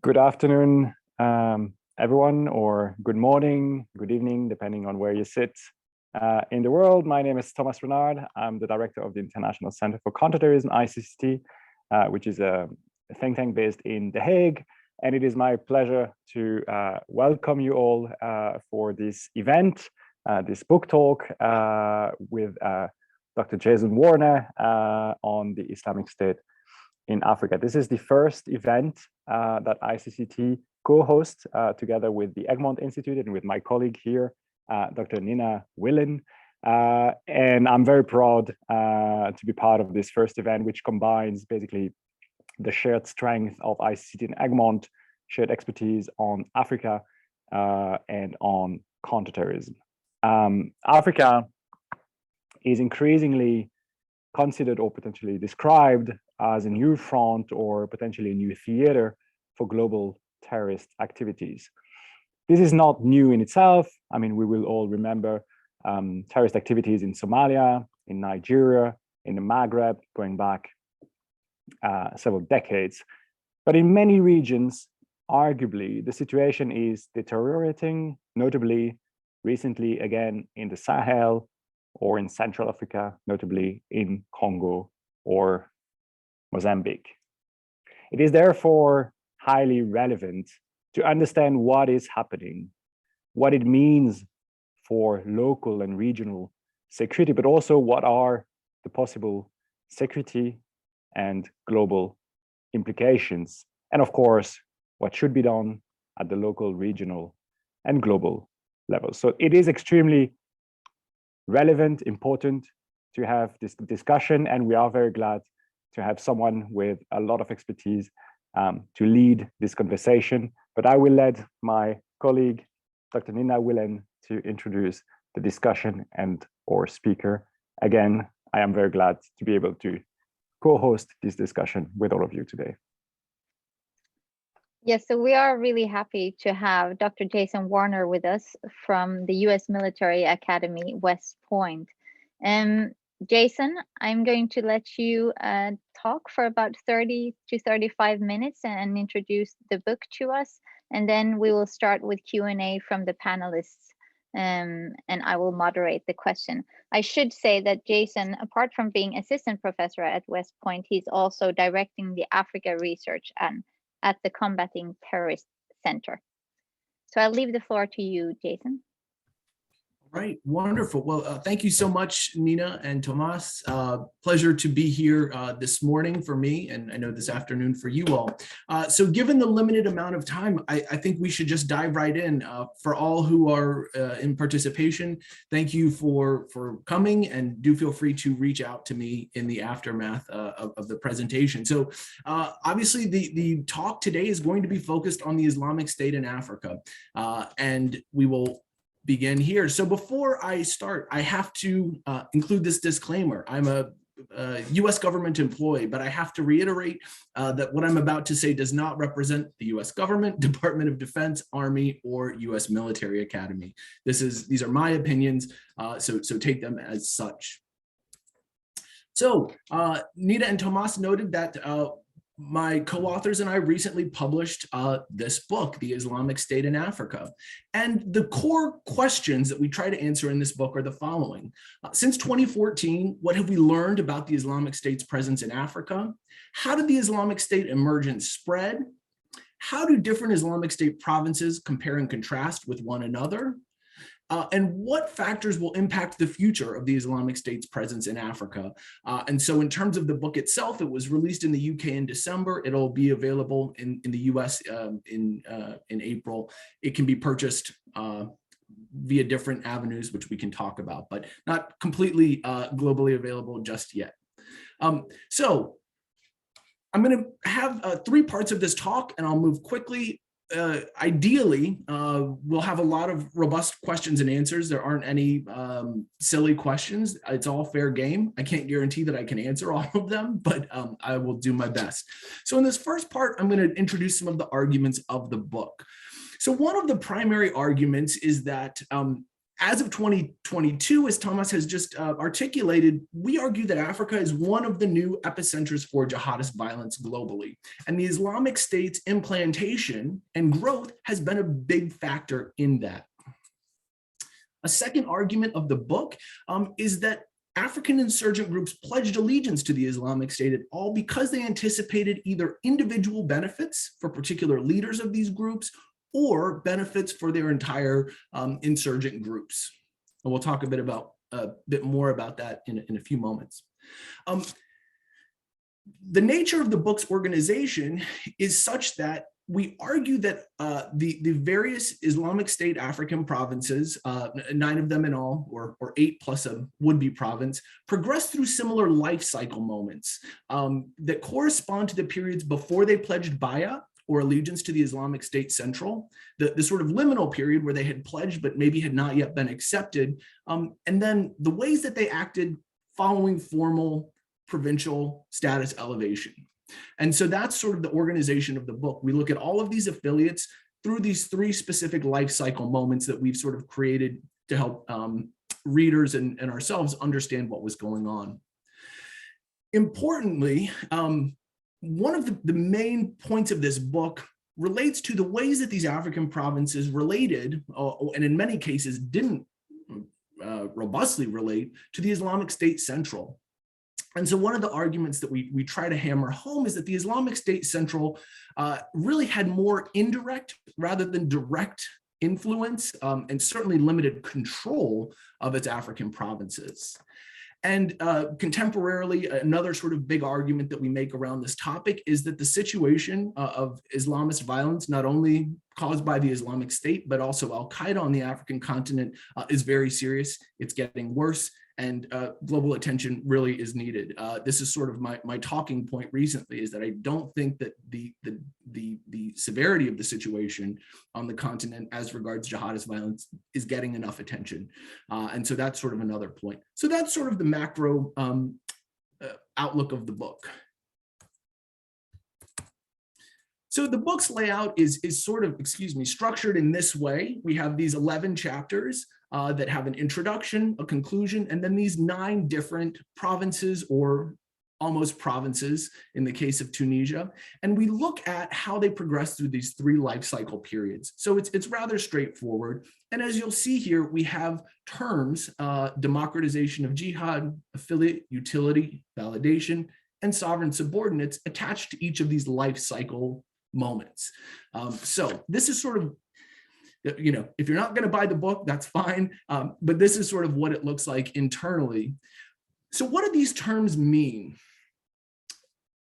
Good afternoon, everyone, or good morning, good evening, depending on where you sit in the world. My name is Thomas Renard. I'm the director of the International Center for Counterterrorism, ICCT, which is a think tank based in The Hague. And it is my pleasure to welcome you all for this event, this book talk with Dr. Jason Warner on the Islamic State in Africa. This is the first event that ICCT co-hosts together with the Egmont Institute and with my colleague here, Dr. Nina Wilén. And I'm very proud to be part of this first event, which combines basically the shared strength of ICCT and Egmont, shared expertise on Africa and on counterterrorism. Africa is increasingly considered or potentially described as a new front or potentially a new theater for global terrorist activities. This is not new in itself. I mean, we will all remember terrorist activities in Somalia, in Nigeria, in the Maghreb, going back several decades. But in many regions, arguably, the situation is deteriorating, notably recently again in the Sahel or in Central Africa, notably in Congo or Mozambique. It is therefore highly relevant to understand what is happening, what it means for local and regional security, but also what are the possible security and global implications. And of course, what should be done at the local, regional, and global level. So it is extremely relevant, important to have this discussion, and we are very glad to have someone with a lot of expertise to lead this conversation. But I will let my colleague, Dr. Nina Wilén, to introduce the discussion and our speaker. Again, I am very glad to be able to co-host this discussion with all of you today. Yes, so we are really happy to have Dr. Jason Warner with us from the U.S. Military Academy, West Point. Jason, I'm going to let you talk for about 30 to 35 minutes and introduce the book to us. And then we will start with Q&A from the panelists, and I will moderate the question. I should say that Jason, apart from being assistant professor at West Point, he's also directing the Africa research at the Combating Terrorist Center. So I'll leave the floor to you, Jason. Right, wonderful. Well, thank you so much, Nina and Tomas. Pleasure to be here this morning for me, and I know this afternoon for you all. So given the limited amount of time, I think we should just dive right in. For all who are in participation, thank you for coming, and do feel free to reach out to me in the aftermath of the presentation. So obviously the talk today is going to be focused on the Islamic State in Africa, and we will begin here. So before I start, I have to include this disclaimer. I'm a US government employee, but I have to reiterate that what I'm about to say does not represent the US government, Department of Defense, Army, or US Military Academy. These are my opinions, so take them as such. So Nina and Tomas noted that my co-authors and I recently published this book, The Islamic State in Africa. And the core questions that we try to answer in this book are the following. Since 2014, what have we learned about the Islamic State's presence in Africa? How did the Islamic State emergence spread? How do different Islamic State provinces compare and contrast with one another? And what factors will impact the future of the Islamic State's presence in Africa? And so in terms of the book itself, it was released in the UK in December. It'll be available in the US in April. It can be purchased via different avenues, which we can talk about, but not completely globally available just yet. So I'm going to have 3 parts of this talk, and I'll move quickly. Ideally, we'll have a lot of robust questions and answers. There aren't any silly questions. It's all fair game. I can't guarantee that I can answer all of them, but I will do my best. So in this first part, I'm going to introduce some of the arguments of the book. So one of the primary arguments is that As of 2022, as Thomas has just articulated, we argue that Africa is one of the new epicenters for jihadist violence globally. And the Islamic State's implantation and growth has been a big factor in that. A second argument of the book is that African insurgent groups pledged allegiance to the Islamic State at all because they anticipated either individual benefits for particular leaders of these groups or benefits for their entire insurgent groups. And we'll talk a bit more about that in a few moments. The nature of the book's organization is such that we argue that the various Islamic State African provinces, 9 of them in all, or 8 plus a would-be province, progress through similar life cycle moments that correspond to the periods before they pledged bay'ah or allegiance to the Islamic State Central, the sort of liminal period where they had pledged but maybe had not yet been accepted, and then the ways that they acted following formal provincial status elevation. And so that's sort of the organization of the book. We look at all of these affiliates through these 3 specific life cycle moments that we've sort of created to help readers and ourselves understand what was going on. Importantly, one of the main points of this book relates to the ways that these African provinces related, and in many cases didn't robustly relate, to the Islamic State Central. And so one of the arguments that we try to hammer home is that the Islamic State Central really had more indirect rather than direct influence and certainly limited control of its African provinces. And contemporarily, another sort of big argument that we make around this topic is that the situation of Islamist violence, not only caused by the Islamic State, but also Al-Qaeda on the African continent, is very serious. It's getting worse, and global attention really is needed. This is sort of my talking point recently, is that I don't think that the severity of the situation on the continent as regards jihadist violence is getting enough attention. And so that's sort of another point. So that's sort of the macro outlook of the book. So the book's layout is sort of, structured in this way. We have these 11 chapters that have an introduction, a conclusion, and then these 9 different provinces or almost provinces in the case of Tunisia. And we look at how they progress through these 3 life cycle periods. So it's rather straightforward. And as you'll see here, we have terms, democratization of jihad, affiliate, utility, validation, and sovereign subordinates attached to each of these life cycle moments. So this is sort of, if you're not going to buy the book, that's fine. But this is sort of what it looks like internally. So what do these terms mean?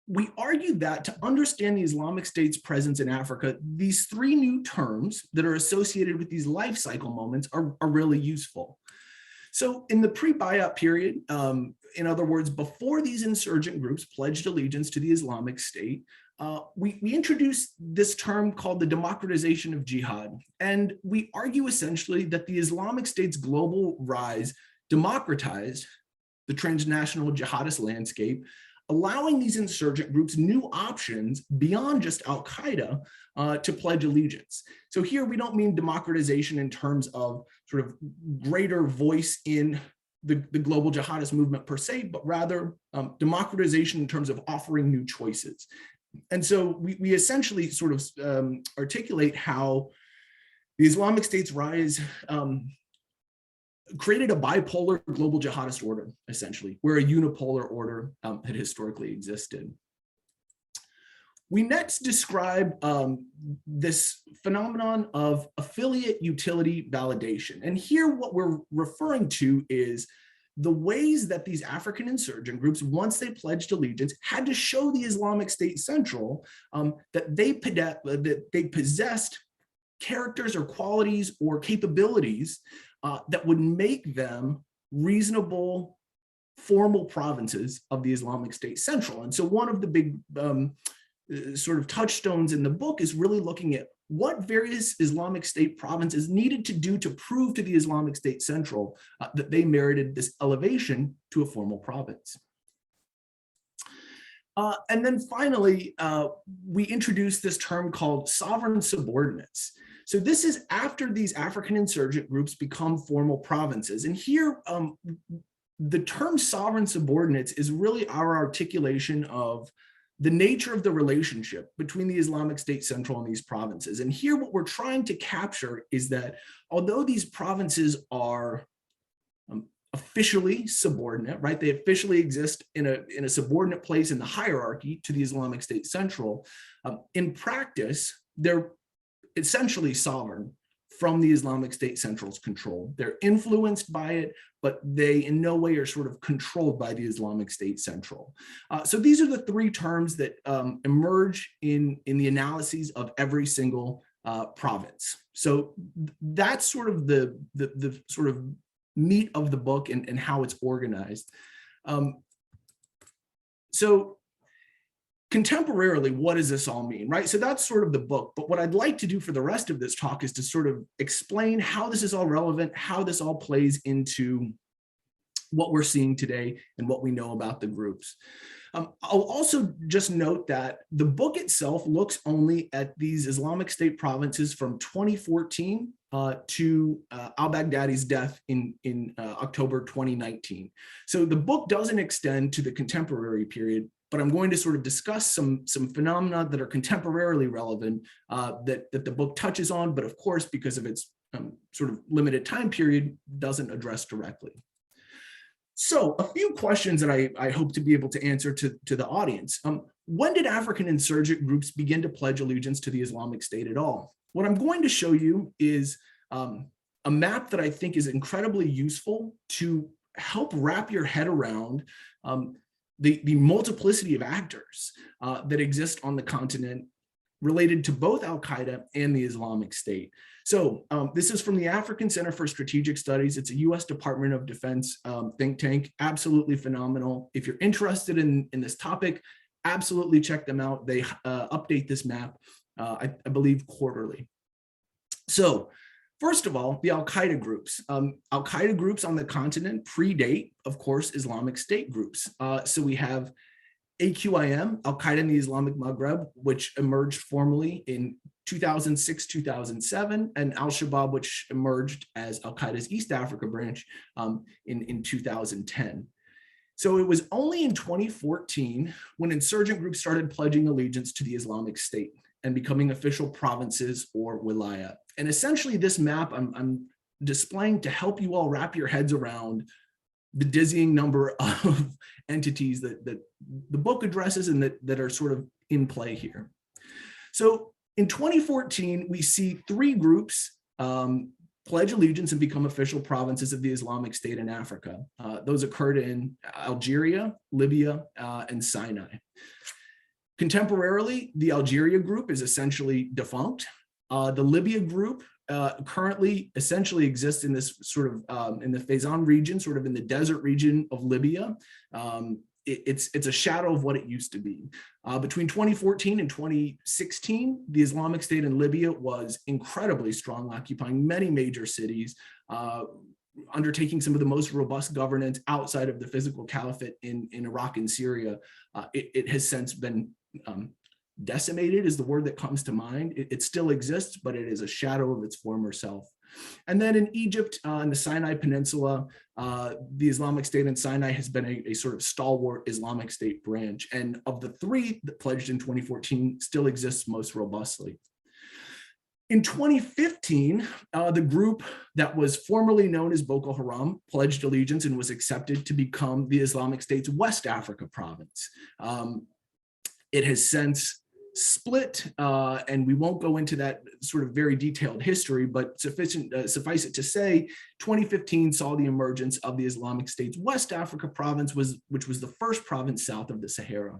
We argue that to understand the Islamic State's presence in Africa, these 3 new terms that are associated with these life cycle moments are really useful. So in the pre-Bayat period, in other words, before these insurgent groups pledged allegiance to the Islamic State, we introduced this term called the democratization of jihad. And we argue essentially that the Islamic State's global rise democratized the transnational jihadist landscape, allowing these insurgent groups new options beyond just Al-Qaeda to pledge allegiance. So here we don't mean democratization in terms of sort of greater voice in the global jihadist movement per se, but rather democratization in terms of offering new choices. And so we essentially sort of articulate how the Islamic State's rise created a bipolar global jihadist order, essentially, where a unipolar order had historically existed. We next describe this phenomenon of affiliate utility validation. And here what we're referring to is the ways that these African insurgent groups, once they pledged allegiance, had to show the Islamic State Central that they possessed characters or qualities or capabilities that would make them reasonable formal provinces of the Islamic State Central. And so one of the big sort of touchstones in the book is really looking at what various Islamic State provinces needed to do to prove to the Islamic State Central that they merited this elevation to a formal province. And then finally, we introduced this term called sovereign subordinates. So this is after these African insurgent groups become formal provinces. And here, the term sovereign subordinates is really our articulation of the nature of the relationship between the Islamic State Central and these provinces. And here what we're trying to capture is that although these provinces are officially subordinate, right? They officially exist in a subordinate place in the hierarchy to the Islamic State Central. In practice, they're essentially sovereign from the Islamic State Central's control. They're influenced by it, but they in no way are sort of controlled by the Islamic State Central. So these are the three terms that emerge in the analyses of every single province. So that's sort of the sort of meat of the book and how it's organized. So contemporarily, what does this all mean, right? So that's sort of the book. But what I'd like to do for the rest of this talk is to sort of explain how this is all relevant, how this all plays into what we're seeing today and what we know about the groups. I'll also just note that the book itself looks only at these Islamic State provinces from 2014 to al-Baghdadi's death in October 2019. So the book doesn't extend to the contemporary period, but I'm going to sort of discuss some phenomena that are contemporarily relevant that the book touches on, but of course, because of its sort of limited time period, doesn't address directly. So a few questions that I hope to be able to answer to the audience. When did African insurgent groups begin to pledge allegiance to the Islamic State at all? What I'm going to show you is a map that I think is incredibly useful to help wrap your head around the multiplicity of actors that exist on the continent related to both Al-Qaeda and the Islamic State. So this is from the African Center for Strategic Studies. It's a US Department of Defense think tank, absolutely phenomenal. If you're interested in this topic, absolutely check them out. They update this map, I believe, quarterly. So first of all, the Al-Qaeda groups. Al-Qaeda groups on the continent predate, of course, Islamic State groups. So we have AQIM, Al-Qaeda in the Islamic Maghreb, which emerged formally in 2006, 2007, and Al-Shabaab, which emerged as Al-Qaeda's East Africa branch in 2010. So it was only in 2014 when insurgent groups started pledging allegiance to the Islamic State and becoming official provinces or wilaya. And essentially this map I'm displaying to help you all wrap your heads around the dizzying number of entities that the book addresses and that are sort of in play here. So in 2014, we see three groups pledge allegiance and become official provinces of the Islamic State in Africa. Those occurred in Algeria, Libya, and Sinai. Contemporarily, the Algeria group is essentially defunct. The Libya group currently essentially exists in this sort of in the Fezzan region, sort of in the desert region of Libya. It's a shadow of what it used to be. Between 2014 and 2016, the Islamic State in Libya was incredibly strong, occupying many major cities, undertaking some of the most robust governance outside of the physical caliphate in Iraq and Syria. It has since been decimated is the word that comes to mind. It still exists, but it is a shadow of its former self. And then in Egypt, in the Sinai Peninsula, the Islamic State in Sinai has been a sort of stalwart Islamic State branch. And of the three that pledged in 2014, still exists most robustly. In 2015, the group that was formerly known as Boko Haram pledged allegiance and was accepted to become the Islamic State's West Africa province. It has since split, and we won't go into that sort of very detailed history, but suffice it to say, 2015 saw the emergence of the Islamic State's West Africa province, which was the first province south of the Sahara.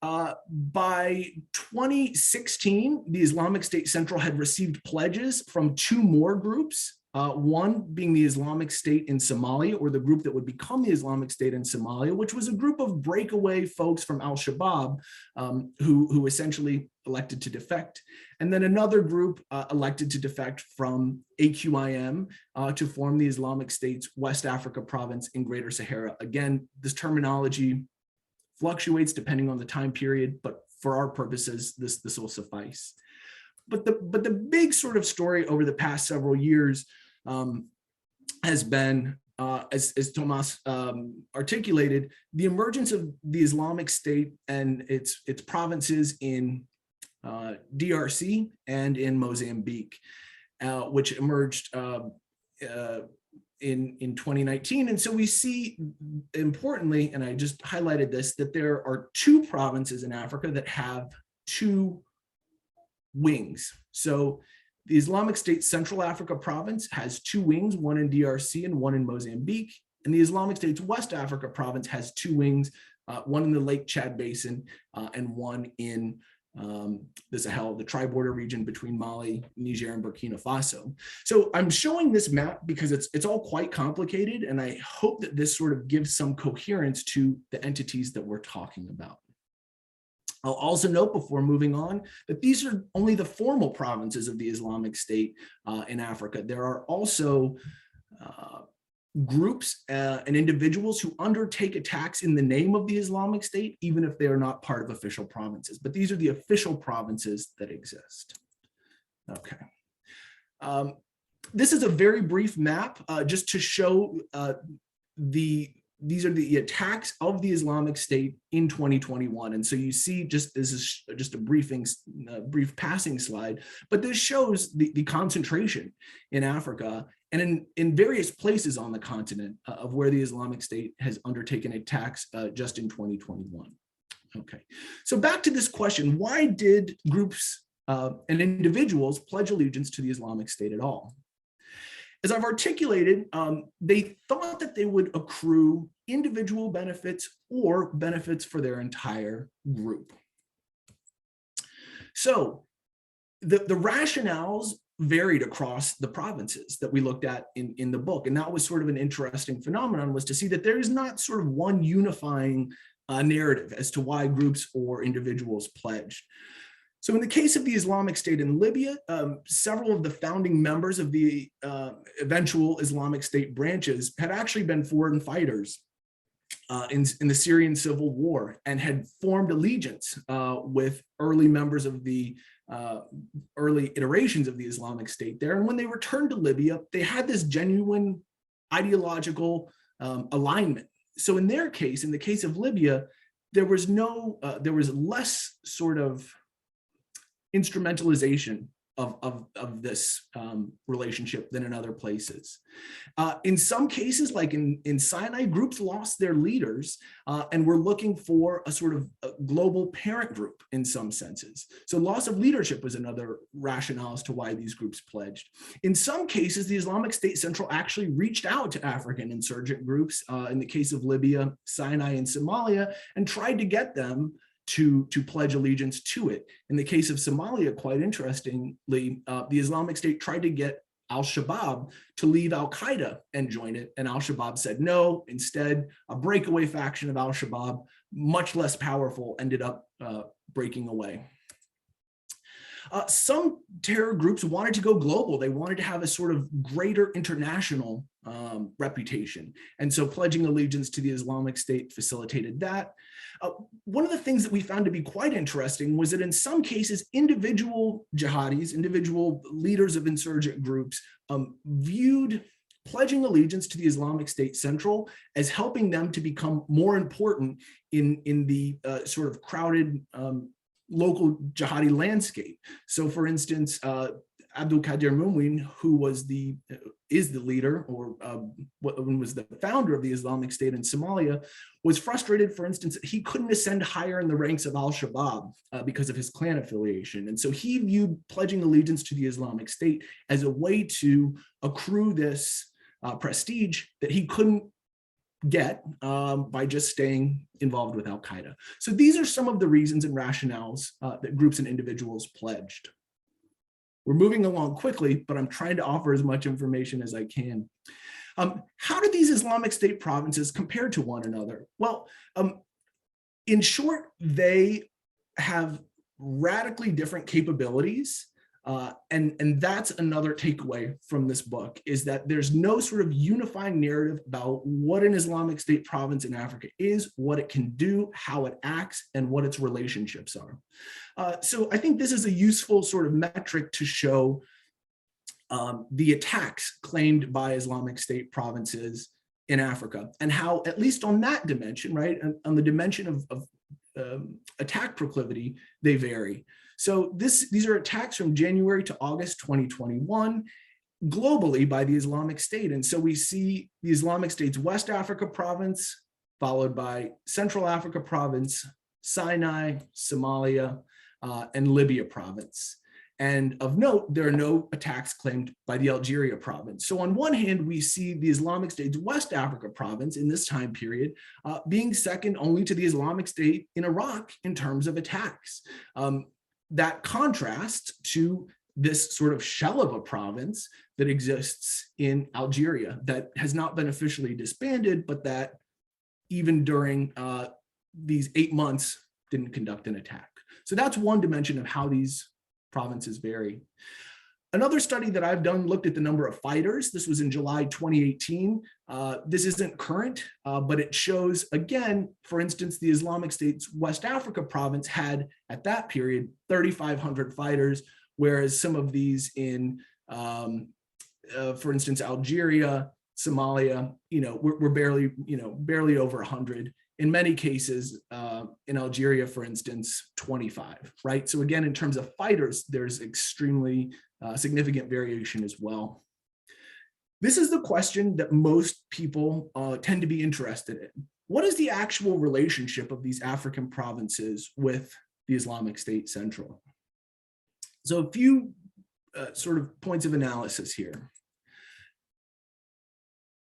By 2016, the Islamic State Central had received pledges from two more groups, one being the Islamic State in Somalia, or the group that would become the Islamic State in Somalia, which was a group of breakaway folks from Al-Shabaab who essentially elected to defect. And then another group elected to defect from AQIM to form the Islamic State's West Africa province in Greater Sahara. Again, this terminology fluctuates depending on the time period, but for our purposes, this will suffice. But the big sort of story over the past several years has been, as Tomas articulated, the emergence of the Islamic State and its provinces in DRC and in Mozambique, which emerged in 2019. And so we see, importantly, and I just highlighted this, that there are 2 provinces in Africa that have 2 wings. So the Islamic State Central Africa province has 2 wings, one in DRC and one in Mozambique. And the Islamic State's West Africa province has 2 wings, one in the Lake Chad Basin and one in the Sahel, the tri-border region between Mali, Niger, and Burkina Faso. So I'm showing this map because it's all quite complicated, and I hope that this sort of gives some coherence to the entities that we're talking about. I'll also note before moving on that these are only the formal provinces of the Islamic State in Africa. There are also groups and individuals who undertake attacks in the name of the Islamic State, even if they are not part of official provinces. But these are the official provinces that exist. Okay. This is a very brief map just to show these are the attacks of the Islamic State in 2021. And so you see, this is just a brief passing slide, but this shows the concentration in Africa and in various places on the continent of where the Islamic State has undertaken attacks just in 2021. Okay, so back to this question, why did groups and individuals pledge allegiance to the Islamic State at all? As I've articulated, they thought that they would accrue individual benefits or benefits for their entire group. So the rationales varied across the provinces that we looked at in the book. And that was sort of an interesting phenomenon, was to see that there is not sort of one unifying narrative as to why groups or individuals pledged. So in the case of the Islamic State in Libya, several of the founding members of the eventual Islamic State branches had actually been foreign fighters in the Syrian civil war and had formed allegiance with early members of the early iterations of the Islamic State there. And when they returned to Libya, they had this genuine ideological alignment. So in their case, in the case of Libya, there was less sort of instrumentalization of this relationship than in other places. In some cases, like in Sinai, groups lost their leaders and were looking for a sort of a global parent group in some senses. So loss of leadership was another rationale as to why these groups pledged. In some cases, the Islamic State Central actually reached out to African insurgent groups, in the case of Libya, Sinai, and Somalia, and tried to get them to pledge allegiance to it. In the case of Somalia, quite interestingly, the Islamic State tried to get al-Shabaab to leave al-Qaeda and join it, and al-Shabaab said no. Instead, a breakaway faction of al-Shabaab, much less powerful, ended up breaking away. Some terror groups wanted to go global. They wanted to have a sort of greater international reputation. And so pledging allegiance to the Islamic State facilitated that. One of the things that we found to be quite interesting was that in some cases, individual jihadis, individual leaders of insurgent groups viewed pledging allegiance to the Islamic State Central as helping them to become more important in the sort of crowded local jihadi landscape. So for instance, Abdul Qadir Mumin, who is the leader, or was the founder of the Islamic State in Somalia, was frustrated, for instance, that he couldn't ascend higher in the ranks of al-Shabaab because of his clan affiliation. And so he viewed pledging allegiance to the Islamic State as a way to accrue this prestige that he couldn't get by just staying involved with al-Qaeda. So these are some of the reasons and rationales that groups and individuals pledged. We're moving along quickly, but I'm trying to offer as much information as I can. How do these Islamic State provinces compare to one another? Well, in short, they have radically different capabilities And that's another takeaway from this book, is that there's no sort of unifying narrative about what an Islamic State province in Africa is, what it can do, how it acts, and what its relationships are. So I think this is a useful sort of metric to show the attacks claimed by Islamic State provinces in Africa, and how, at least on that dimension, right, on the dimension of attack proclivity, they vary. So these are attacks from January to August 2021 globally by the Islamic State. And so we see the Islamic State's West Africa province, followed by Central Africa province, Sinai, Somalia, and Libya province. And of note, there are no attacks claimed by the Algeria province. So on one hand, we see the Islamic State's West Africa province in this time period being second only to the Islamic State in Iraq in terms of attacks. That contrast to this sort of shell of a province that exists in Algeria that has not been officially disbanded, but that even during these 8 months didn't conduct an attack. So that's one dimension of how these provinces vary. Another study that I've done looked at the number of fighters. This was in July 2018. This isn't current, but it shows, again, for instance, the Islamic State's West Africa province had, at that period, 3,500 fighters, whereas some of these in, for instance, Algeria, Somalia, were barely over 100. In many cases, in Algeria, for instance, 25, right? So again, in terms of fighters, there's extremely significant variation as well. This is the question that most people tend to be interested in. What is the actual relationship of these African provinces with the Islamic State Central? So a few sort of points of analysis here.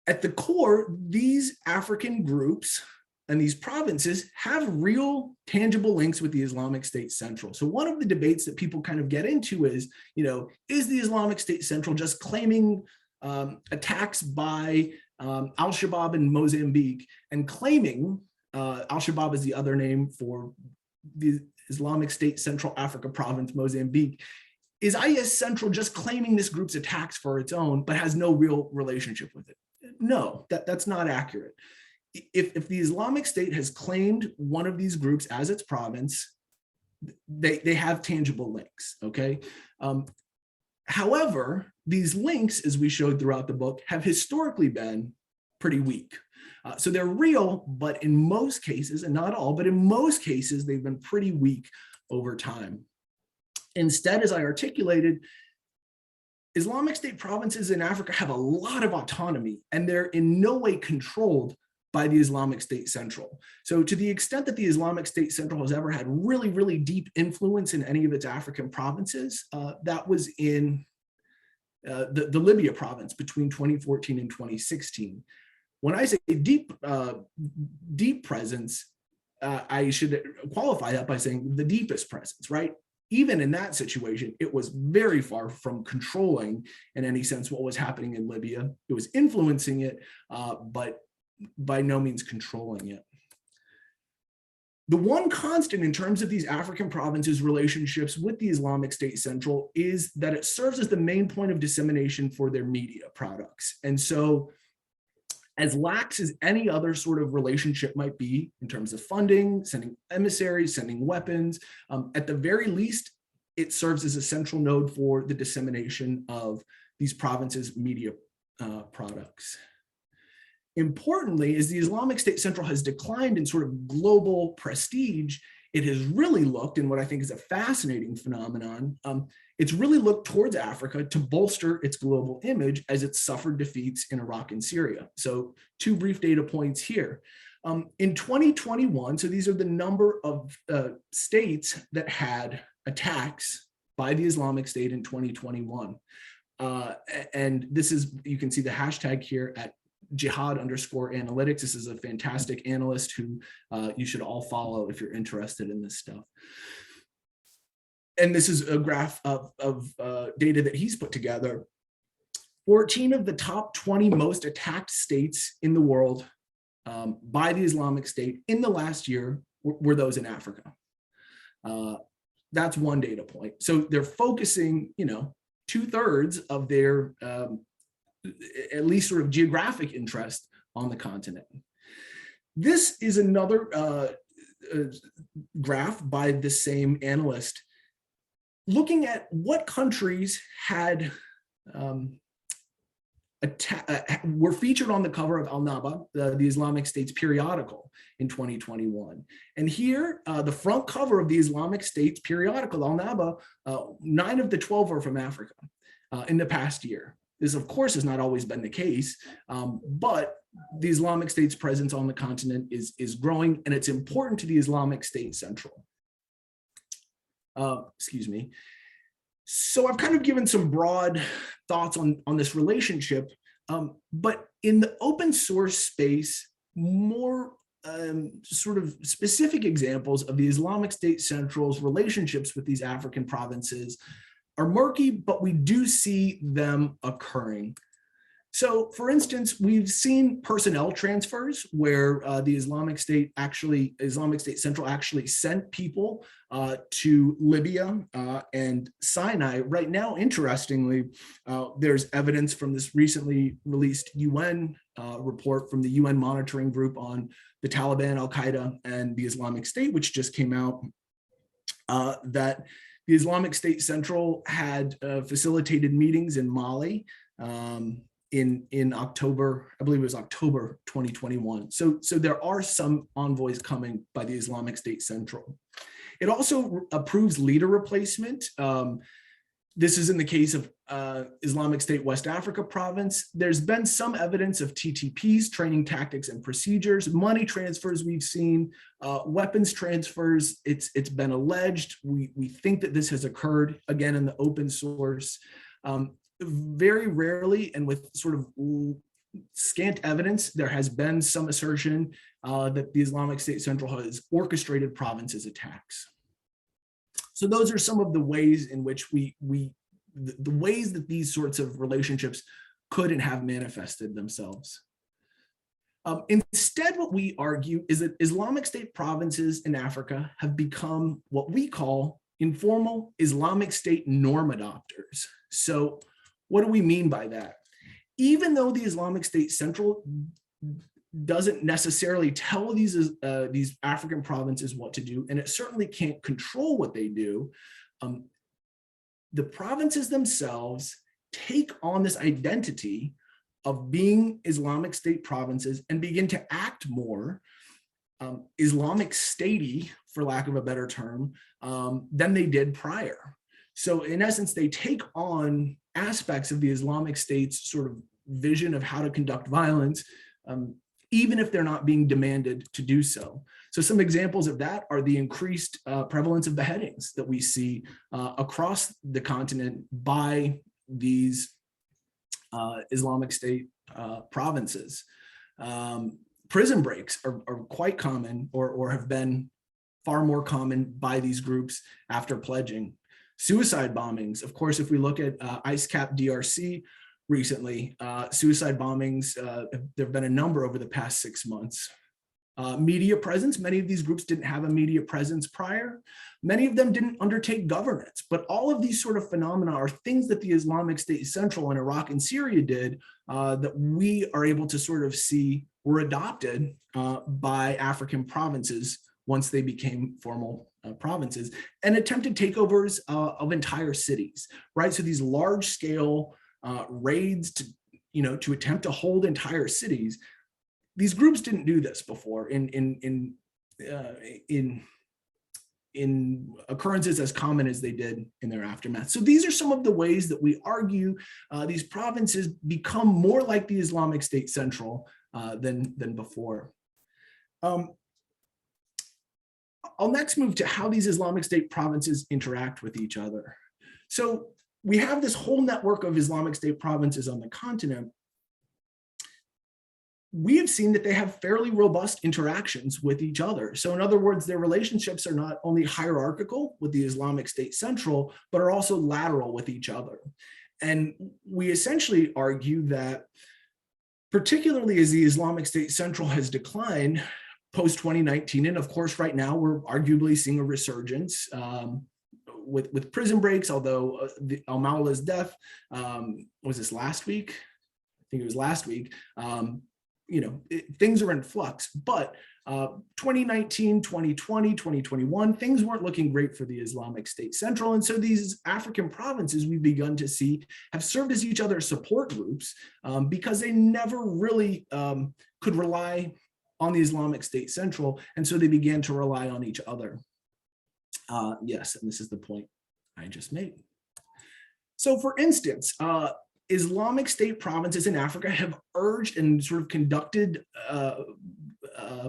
At the core, these African groups and these provinces have real tangible links with the Islamic State Central. So one of the debates that people kind of get into is, is the Islamic State Central just claiming attacks by Al-Shabaab in Mozambique and claiming, Al-Shabaab is the other name for the Islamic State Central Africa province, Mozambique. Is IS Central just claiming this group's attacks for its own, but has no real relationship with it? No, that's not accurate. If the Islamic State has claimed one of these groups as its province, they have tangible links, okay? However, these links, as we showed throughout the book, have historically been pretty weak. So they're real, but in most cases, and not all, but in most cases, they've been pretty weak over time. Instead, as I articulated, Islamic State provinces in Africa have a lot of autonomy, and they're in no way controlled by the Islamic State Central. So to the extent that the Islamic State Central has ever had really, really deep influence in any of its African provinces, that was in the Libya province between 2014 and 2016. When I say deep presence, I should qualify that by saying the deepest presence, right? Even in that situation, it was very far from controlling in any sense what was happening in Libya. It was influencing it, but by no means controlling it. The one constant in terms of these African provinces' relationships with the Islamic State Central is that it serves as the main point of dissemination for their media products. And so, as lax as any other sort of relationship might be in terms of funding, sending emissaries, sending weapons, at the very least, it serves as a central node for the dissemination of these provinces' media products. Importantly, as the Islamic State Central has declined in sort of global prestige, it has really looked, in what I think is a fascinating phenomenon, it's really looked towards Africa to bolster its global image as it suffered defeats in Iraq and Syria. So 2 brief data points here. In 2021, so these are the number of states that had attacks by the Islamic State in 2021. And this is, you can see the hashtag here at jihad_analytics. This is a fantastic analyst who you should all follow if you're interested in this stuff. And this is a graph of data that he's put together. 14 of the top 20 most attacked states in the world by the Islamic State in the last year were those in Africa. That's one data point. So they're focusing, 2/3 of their at least sort of geographic interest on the continent. This is another graph by the same analyst looking at what countries had were featured on the cover of Al-Naba, the Islamic State's periodical in 2021. And here, the front cover of the Islamic State's periodical, Al-Naba, 9 of the 12 are from Africa in the past year. This, of course, has not always been the case, but the Islamic State's presence on the continent is growing, and it's important to the Islamic State Central. Excuse me. So I've kind of given some broad thoughts on this relationship, but in the open source space, more sort of specific examples of the Islamic State Central's relationships with these African provinces are murky, but we do see them occurring. So, for instance, we've seen personnel transfers where the Islamic State Central actually sent people to Libya and Sinai. Right now, interestingly, there's evidence from this recently released UN report from the UN monitoring group on the Taliban, Al-Qaeda, and the Islamic State, which just came out, that the Islamic State Central had facilitated meetings in Mali in October, I believe it was October 2021. So there are some envoys coming by the Islamic State Central. It also approves leader replacement. This is in the case of Islamic State West Africa province. There's been some evidence of TTPs, training tactics and procedures, money transfers we've seen, weapons transfers. It's been alleged. We think that this has occurred, again, in the open source. Very rarely, and with sort of scant evidence, there has been some assertion that the Islamic State Central has orchestrated provinces attacks. So those are some of the ways in which the ways that these sorts of relationships could and have manifested themselves. Instead, what we argue is that Islamic State provinces in Africa have become what we call informal Islamic State norm adopters. So what do we mean by that? Even though the Islamic State Central doesn't necessarily tell these African provinces what to do, and it certainly can't control what they do, the provinces themselves take on this identity of being Islamic State provinces and begin to act more Islamic Statey, for lack of a better term, than they did prior. So in essence, they take on aspects of the Islamic State's sort of vision of how to conduct violence, even if they're not being demanded to do so. So some examples of that are the increased prevalence of beheadings that we see across the continent by these Islamic State provinces. Prison breaks are quite common, or have been far more common by these groups after pledging. Suicide bombings, of course, if we look at ICCT DRC recently, suicide bombings, there have been a number over the past 6 months. Media presence, many of these groups didn't have a media presence prior. Many of them didn't undertake governance, but all of these sort of phenomena are things that the Islamic State Central in Iraq and Syria did that we are able to sort of see were adopted by African provinces once they became formal provinces, and attempted takeovers of entire cities, right? So these large scale raids to attempt to hold entire cities. These groups didn't do this before in occurrences as common as they did in their aftermath. So these are some of the ways that we argue these provinces become more like the Islamic State Central than before. I'll next move to how these Islamic State provinces interact with each other. So we have this whole network of Islamic State provinces on the continent. We have seen that they have fairly robust interactions with each other. So in other words, their relationships are not only hierarchical with the Islamic State Central, but are also lateral with each other. And we essentially argue that, particularly as the Islamic State Central has declined post-2019, and of course right now we're arguably seeing a resurgence with prison breaks, although Al-Mawla's death, was this last week? I think it was last week. Things are in flux, but 2019, 2020, 2021, things weren't looking great for the Islamic State Central. And so these African provinces we've begun to see have served as each other's support groups because they never really could rely on the Islamic State Central. And so they began to rely on each other. Yes, and this is the point I just made. So for instance, Islamic State provinces in Africa have urged and sort of conducted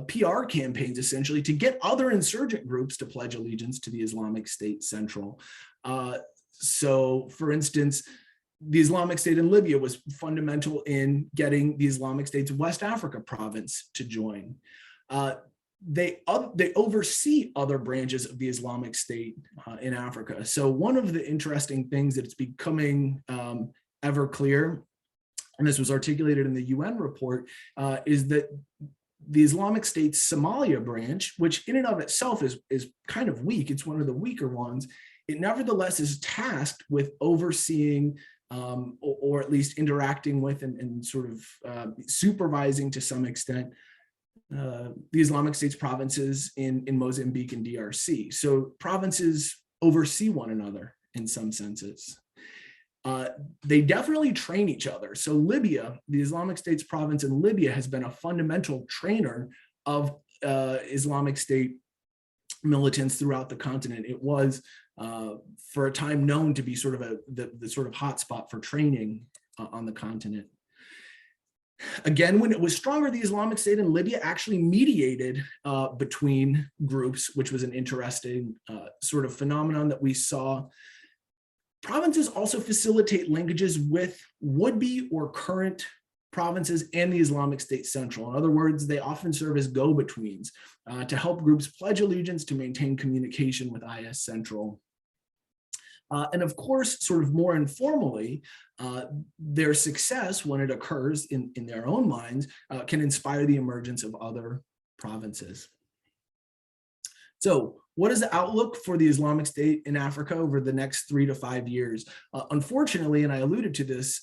PR campaigns essentially to get other insurgent groups to pledge allegiance to the Islamic State Central. So for instance, the Islamic State in Libya was fundamental in getting the Islamic State's West Africa province to join. They oversee other branches of the Islamic State in Africa. So one of the interesting things that's becoming ever clear, and this was articulated in the UN report, is that the Islamic State's Somalia branch, which in and of itself is kind of weak, it's one of the weaker ones, it nevertheless is tasked with overseeing or at least interacting with and sort of supervising to some extent the Islamic State's provinces in Mozambique and DRC. So provinces oversee one another in some senses. They definitely train each other. So Libya, the Islamic State's province in Libya, has been a fundamental trainer of Islamic State militants throughout the continent. It was for a time known to be sort of the sort of hotspot for training on the continent. Again, when it was stronger, the Islamic State in Libya actually mediated between groups, which was an interesting sort of phenomenon that we saw. Provinces also facilitate linkages with would-be or current provinces and the Islamic State Central. In other words, they often serve as go-betweens to help groups pledge allegiance to maintain communication with IS Central. And of course, sort of more informally, their success when it occurs in their own minds can inspire the emergence of other provinces. So what is the outlook for the Islamic State in Africa over the next 3 to 5 years? Unfortunately, and I alluded to this,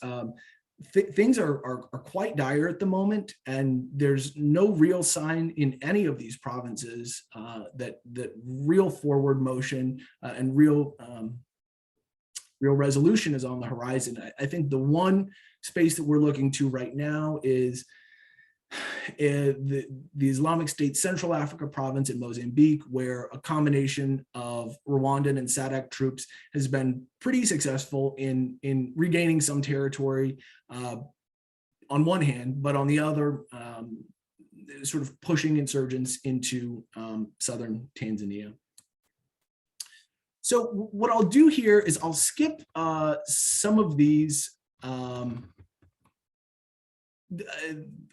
things are quite dire at the moment, and there's no real sign in any of these provinces that real forward motion and real resolution is on the horizon. I think the one space that we're looking to right now is the Islamic State Central Africa province in Mozambique, where a combination of Rwandan and SADC troops has been pretty successful in regaining some territory on one hand, but on the other, sort of pushing insurgents into southern Tanzania. So what I'll do here is I'll skip some of these.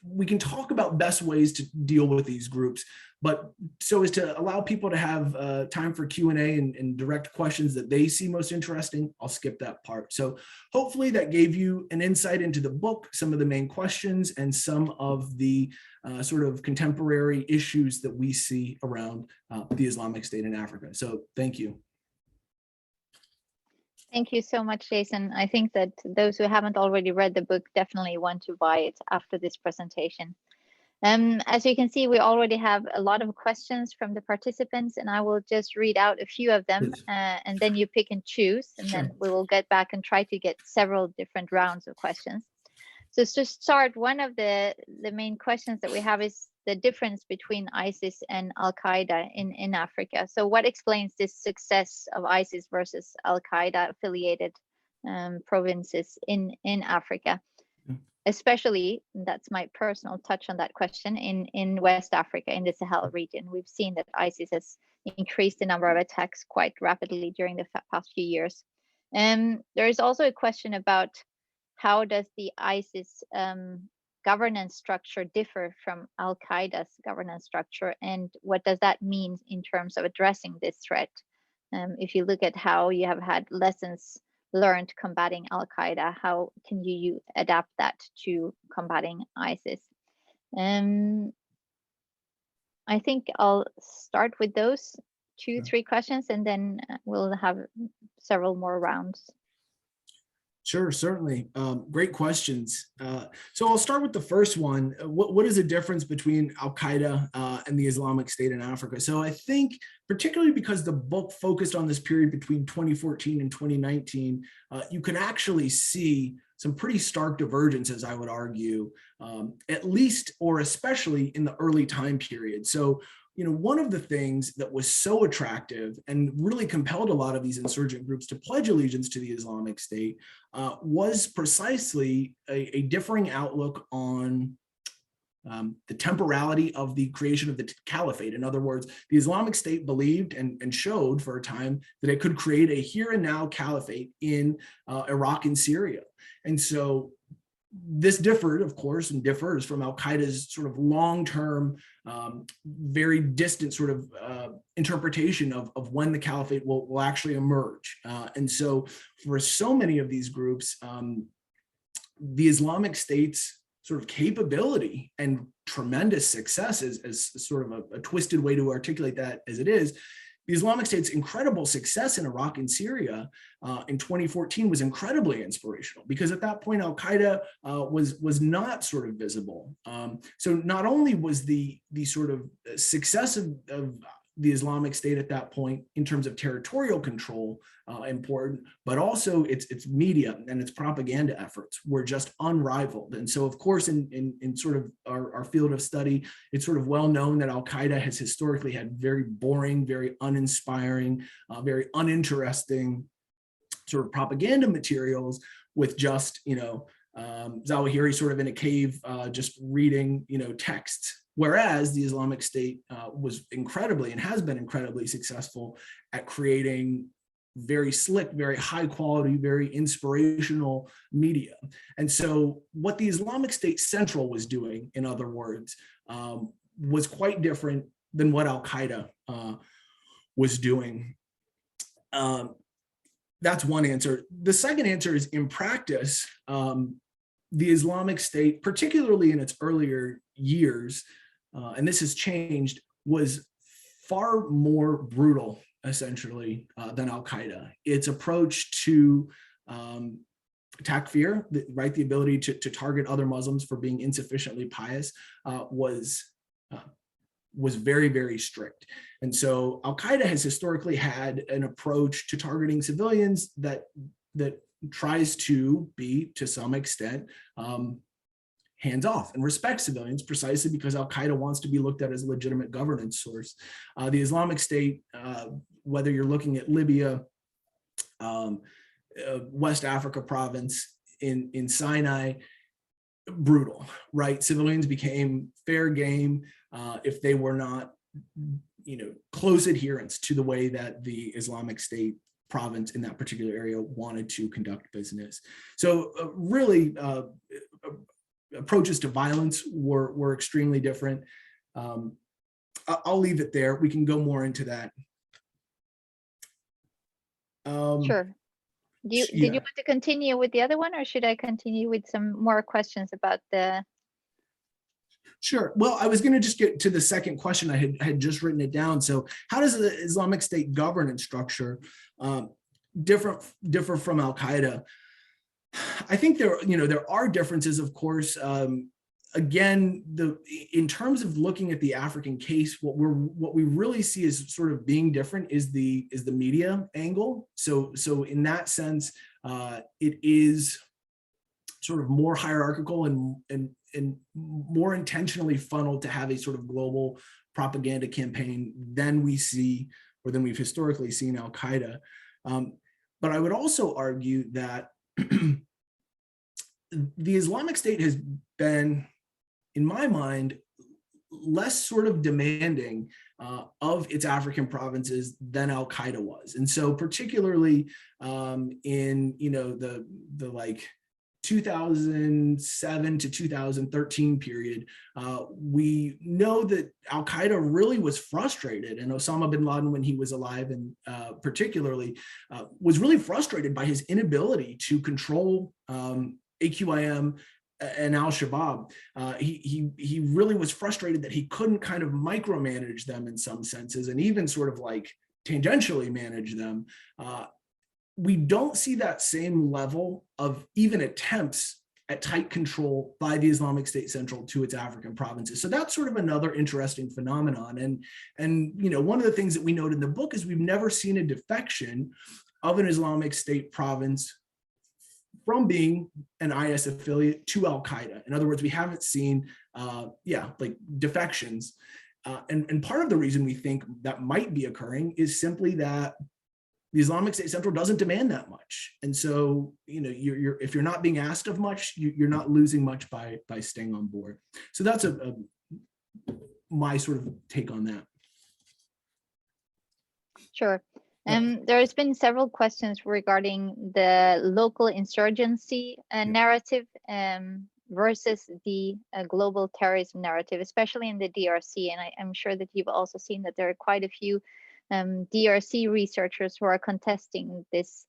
We can talk about best ways to deal with these groups, but so as to allow people to have time for Q&A and direct questions that they see most interesting, I'll skip that part. So hopefully that gave you an insight into the book, some of the main questions, and some of the sort of contemporary issues that we see around the Islamic State in Africa. So thank you. Thank you so much, Jason. I think that those who haven't already read the book definitely want to buy it after this presentation. As you can see, we already have a lot of questions from the participants, and I will just read out a few of them, and then you pick and choose, and then we will get back and try to get several different rounds of questions. So to start, one of the main questions that we have is the difference between ISIS and Al-Qaeda in Africa. So what explains this success of ISIS versus Al-Qaeda affiliated provinces in Africa? Especially, that's my personal touch on that question, in West Africa, in the Sahel region. We've seen that ISIS has increased the number of attacks quite rapidly during the past few years. There is also a question about how does the ISIS governance structure differ from Al-Qaeda's governance structure, and what does that mean in terms of addressing this threat? If you look at how you have had lessons learned combating Al-Qaeda, how can you adapt that to combating ISIS? I think I'll start with those. 3 questions, and then we'll have several more rounds. Sure, certainly. Great questions. So I'll start with the first one. What is the difference between Al-Qaeda and the Islamic State in Africa? So I think, particularly because the book focused on this period between 2014 and 2019, you can actually see some pretty stark divergences, I would argue, at least or especially in the early time period. So, one of the things that was so attractive and really compelled a lot of these insurgent groups to pledge allegiance to the Islamic State was precisely a differing outlook on the temporality of the creation of the caliphate. In other words, the Islamic State believed and showed for a time that it could create a here and now caliphate in Iraq and Syria. And so this differed, of course, and differs from Al-Qaeda's sort of long-term, very distant sort of interpretation of when the caliphate will actually emerge. And so for so many of these groups, the Islamic State's sort of capability and tremendous success, as sort of a twisted way to articulate that as it is, the Islamic State's incredible success in Iraq and Syria in 2014 was incredibly inspirational, because at that point Al-Qaeda was not sort of visible. So not only was the sort of success of the Islamic State at that point in terms of territorial control important, but also its media and its propaganda efforts were just unrivaled. And so, of course, in sort of our field of study, it's sort of well known that Al-Qaeda has historically had very boring, very uninspiring, very uninteresting sort of propaganda materials with just, Zawahiri sort of in a cave, just reading, texts. Whereas the Islamic State was incredibly and has been incredibly successful at creating very slick, very high quality, very inspirational media. And so what the Islamic State Central was doing, in other words, was quite different than what Al-Qaeda was doing. That's one answer. The second answer is, in practice, the Islamic State, particularly in its earlier years, and this has changed, was far more brutal, essentially, than Al-Qaeda. Its approach to takfir, right, the ability to target other Muslims for being insufficiently pious, was very, very strict. And so Al-Qaeda has historically had an approach to targeting civilians that tries to be, to some extent, hands-off and respect civilians, precisely because Al-Qaeda wants to be looked at as a legitimate governance source. The Islamic State, whether you're looking at Libya, West Africa province, in Sinai, brutal, right? Civilians became fair game if they were not, close adherents to the way that the Islamic State province in that particular area wanted to conduct business. So really, approaches to violence were extremely different. I'll leave it there. We can go more into that. Sure. Did you want to continue with the other one, or should I continue with some more questions about the? Sure. Well, I was going to just get to the second question. I had just written it down. So how does the Islamic State governance structure differ from Al-Qaeda? I think there are differences, of course. Again, in terms of looking at the African case, what we really see as sort of being different is the media angle. So in that sense, it is sort of more hierarchical and more intentionally funneled to have a sort of global propaganda campaign than we see, or than we've historically seen Al-Qaeda. But I would also argue that the Islamic State has been, in my mind, less sort of demanding of its African provinces than Al-Qaeda was. And so particularly in, the like 2007 to 2013 period, we know that Al-Qaeda really was frustrated, and Osama bin Laden, when he was alive, and particularly was really frustrated by his inability to control AQIM and Al-Shabaab. He really was frustrated that he couldn't kind of micromanage them in some senses, and even sort of like tangentially manage them, we don't see that same level of even attempts at tight control by the Islamic State Central to its African provinces. So that's sort of another interesting phenomenon. And you know, one of the things that we note in the book is we've never seen a defection of an Islamic State province from being an IS affiliate to Al-Qaeda. In other words, we haven't seen, like defections. And part of the reason we think that might be occurring is simply that the Islamic State Central doesn't demand that much. And so, you know, if you're not being asked of much, you're not losing much by staying on board. So that's my sort of take on that. Sure. There's been several questions regarding the local insurgency narrative versus the global terrorism narrative, especially in the DRC. And I'm sure that you've also seen that there are quite a few DRC researchers who are contesting this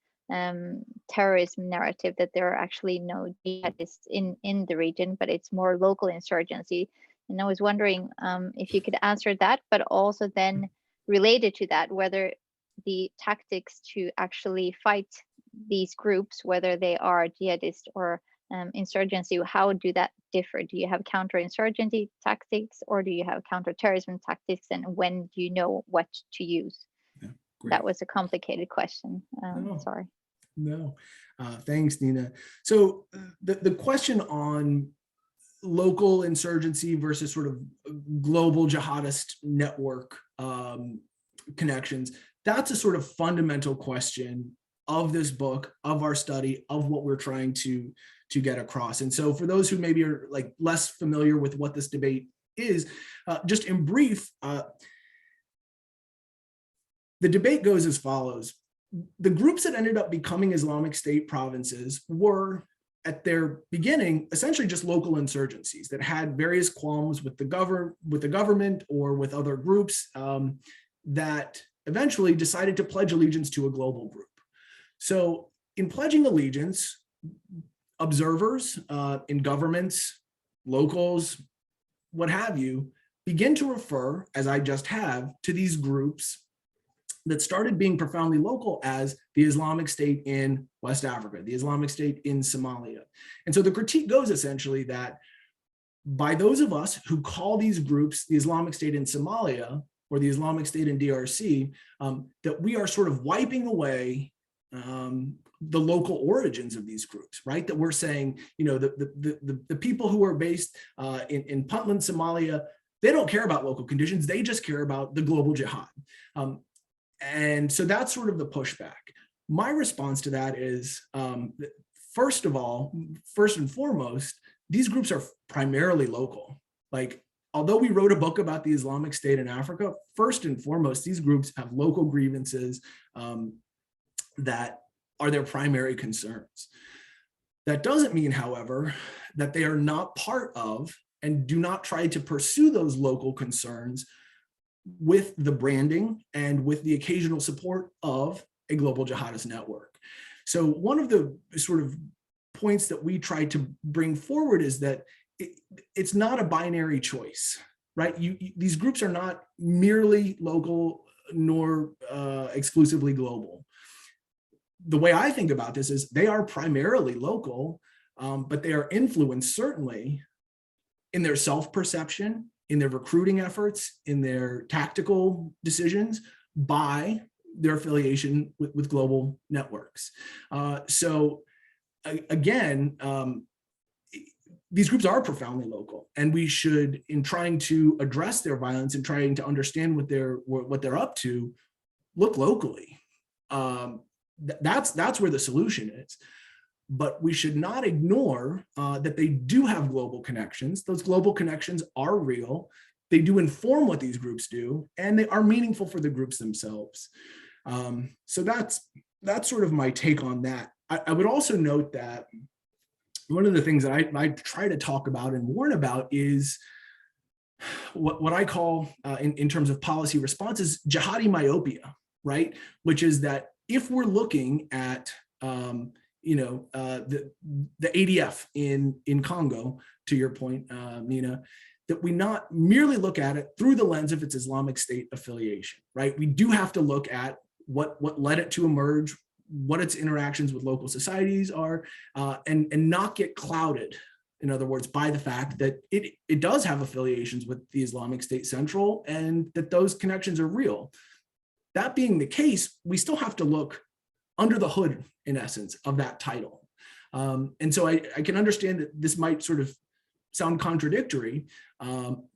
terrorism narrative, that there are actually no jihadists in the region, but it's more local insurgency. And I was wondering if you could answer that, but also then related to that, whether the tactics to actually fight these groups, whether they are jihadist or insurgency, how do that differ? Do you have counterinsurgency tactics, or do you have counterterrorism tactics, and when do you know what to use? Yeah, that was a complicated question. No. Sorry. No, thanks, Nina. So the question on local insurgency versus sort of global jihadist network connections, that's a sort of fundamental question of this book, of our study, of what we're trying to get across. And so for those who maybe are like less familiar with what this debate is, just in brief, the debate goes as follows. The groups that ended up becoming Islamic State provinces were, at their beginning, essentially just local insurgencies that had various qualms with the government or with other groups that eventually decided to pledge allegiance to a global group. So in pledging allegiance, observers in governments, locals, what have you, begin to refer, as I just have, to these groups that started being profoundly local as the Islamic State in West Africa, the Islamic State in Somalia. And so the critique goes essentially that by those of us who call these groups the Islamic State in Somalia or the Islamic State in DRC, that we are sort of wiping away the local origins of these groups, right? That we're saying, you know, the people who are based in Puntland, Somalia, they don't care about local conditions. They just care about the global jihad. And so that's sort of the pushback. My response to that is, first and foremost, these groups are primarily local. Like, although we wrote a book about the Islamic State in Africa, first and foremost, these groups have local grievances that are their primary concerns. That doesn't mean, however, that they are not part of and do not try to pursue those local concerns with the branding and with the occasional support of a global jihadist network. So one of the sort of points that we try to bring forward is that it's not a binary choice, right? These groups are not merely local nor exclusively global. The way I think about this is they are primarily local, but they are influenced certainly in their self-perception, in their recruiting efforts, in their tactical decisions by their affiliation with global networks. So again, these groups are profoundly local, and we should, in trying to address their violence and trying to understand what they're up to, look locally. That's where the solution is. But we should not ignore that they do have global connections. Those global connections are real. They do inform what these groups do, and they are meaningful for the groups themselves. So that's sort of my take on that. I would also note that one of the things that I try to talk about and warn about is what I call, in terms of policy responses, jihadi myopia, right? Which is that if we're looking at the ADF in Congo, to your point, Nina, that we not merely look at it through the lens of its Islamic State affiliation, right? We do have to look at what led it to emerge, what its interactions with local societies are, and not get clouded, in other words, by the fact that it does have affiliations with the Islamic State Central and that those connections are real. That being the case, we still have to look under the hood, in essence, of that title. And so I can understand that this might sort of sound contradictory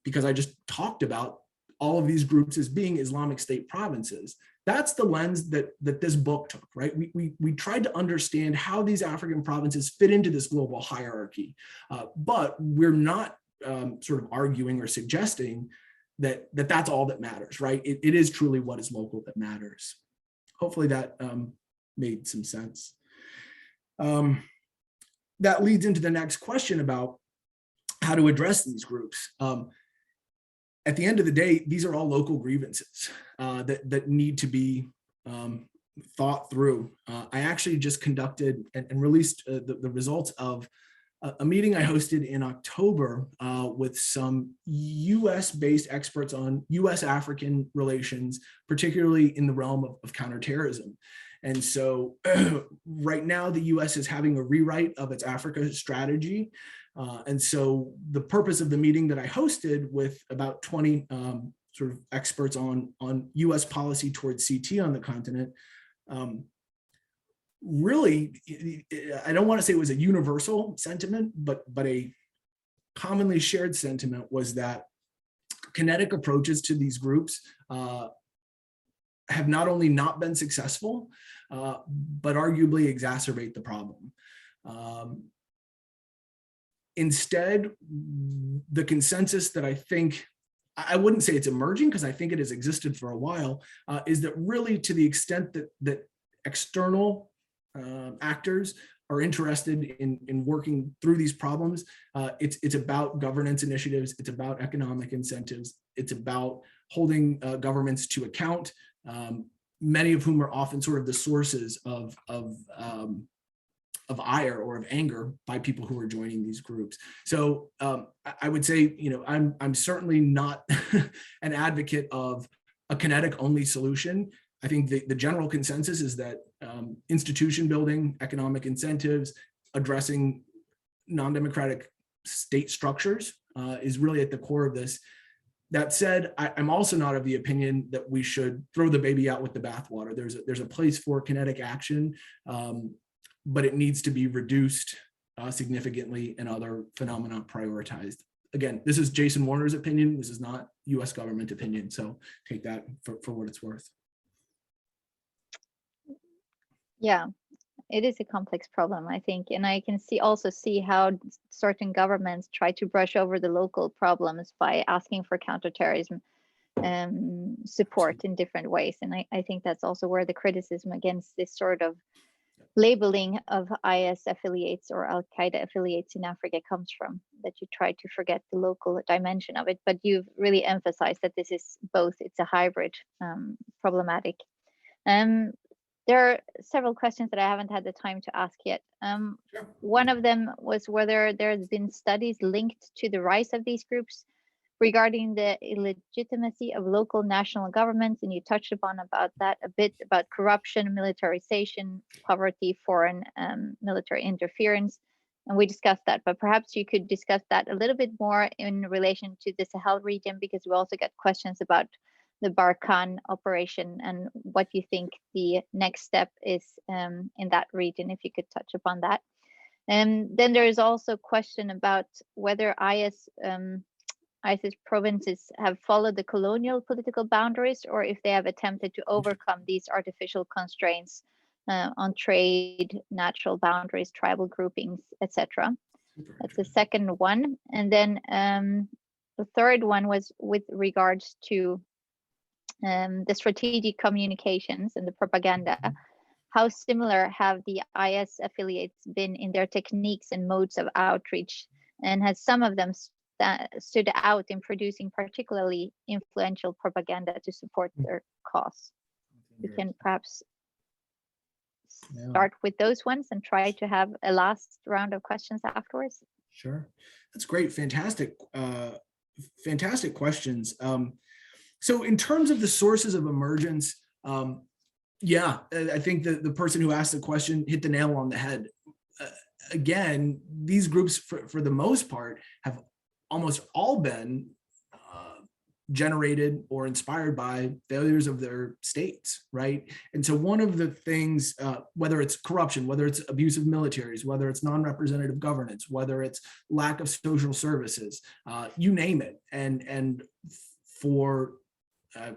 because I just talked about all of these groups as being Islamic State provinces. That's the lens that this book took, right? We tried to understand how these African provinces fit into this global hierarchy, but we're not sort of arguing or suggesting that that's all that matters, right? It is truly what is local that matters. Hopefully that made some sense. That leads into the next question about how to address these groups. At the end of the day, these are all local grievances that need to be thought through. I actually just conducted and released the results of a meeting I hosted in October with some US-based experts on US-African relations, particularly in the realm of counterterrorism. And so right now, the US is having a rewrite of its Africa strategy. And so the purpose of the meeting that I hosted with about 20 sort of experts on US policy towards CT on the continent, really, I don't want to say it was a universal sentiment, but a commonly shared sentiment was that kinetic approaches to these groups have not only not been successful, but arguably exacerbate the problem. Instead, the consensus that I think, I wouldn't say it's emerging because I think it has existed for a while, is that really to the extent that external actors are interested in working through these problems, it's about governance initiatives, it's about economic incentives, it's about holding governments to account, many of whom are often sort of the sources of ire or of anger by people who are joining these groups. So I would say, I'm certainly not an advocate of a kinetic only solution. I think the general consensus is that institution building, economic incentives, addressing non-democratic state structures is really at the core of this. That said, I'm also not of the opinion that we should throw the baby out with the bathwater. There's a place for kinetic action, but it needs to be reduced significantly and other phenomena prioritized. Again, this is Jason Warner's opinion. This is not US government opinion. So take that for what it's worth. Yeah, it is a complex problem, I think. And I can also see how certain governments try to brush over the local problems by asking for counterterrorism support in different ways. And I think that's also where the criticism against this sort of labeling of IS affiliates or Al-Qaeda affiliates in Africa comes from, that you try to forget the local dimension of it. But you've really emphasized that this is both, it's a hybrid problematic. There are several questions that I haven't had the time to ask yet. Sure. One of them was whether there's been studies linked to the rise of these groups regarding the illegitimacy of local national governments, and you touched upon about that a bit, about corruption, militarization, poverty, foreign military interference, and we discussed that, but perhaps you could discuss that a little bit more in relation to the Sahel region, because we also got questions about the Barkhane operation and what you think the next step is in that region, if you could touch upon that. And then there is also a question about whether ISIS provinces have followed the colonial political boundaries, or if they have attempted to overcome these artificial constraints on trade, natural boundaries, tribal groupings, etc. That's the second one. And then the third one was with regards to the strategic communications and the propaganda. How similar have the IS affiliates been in their techniques and modes of outreach? And has some of them stood out in producing particularly influential propaganda to support their cause? We can perhaps start with those ones and try to have a last round of questions afterwards. Sure, that's great, fantastic fantastic questions. So in terms of the sources of emergence, yeah, I think the person who asked the question hit the nail on the head. Again, these groups, for the most part, have almost all been generated or inspired by failures of their states, right? And so one of the things, whether it's corruption, whether it's abuse of militaries, whether it's non-representative governance, whether it's lack of social services, you name it. And for, I